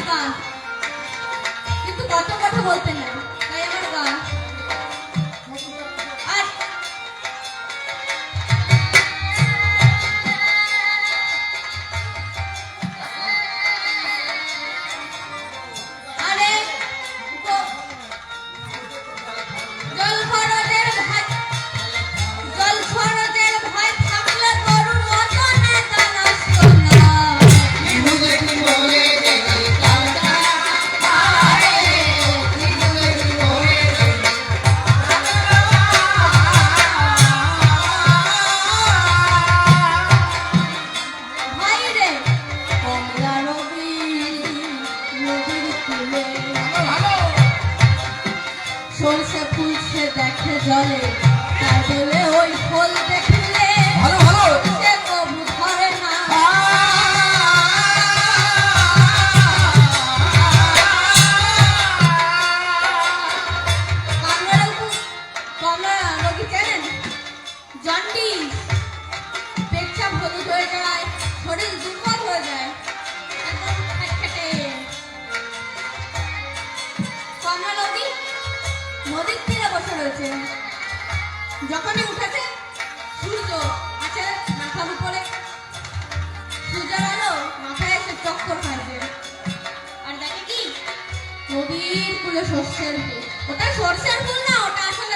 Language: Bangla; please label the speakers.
Speaker 1: গান, কিন্তু কত কথা বলতে না, তাই আমার গান। আর আরে জল খরচের ভাই, জল খরচের ভাই থাকলে গরুর মতো নেতা নষ্ট না। ভাই রে কমলা রবি নদীর কূলে সরষে ফুলছে দেখে জলে, তার বলে ওই ফল দেখলে সে কবু ধরে না। কমলা রোগী চেনেন? জন্ডিস, পেটটা হলুদ হয়ে যায়, শরীর দুর্বল হয়ে যায়, একদম খেটখেটে। কমলা নদী নদীর তীরে বসে রয়েছে। যখনই উঠেছে সূর্য আছে মাথার উপরে, সূর্যের আলো মাথায় এসে চক্কর খাইছে, আর দেখে কি নদীর কূলে সর্ষের ফুল। ওটা সর্ষের ফুল না, ওটা আসলে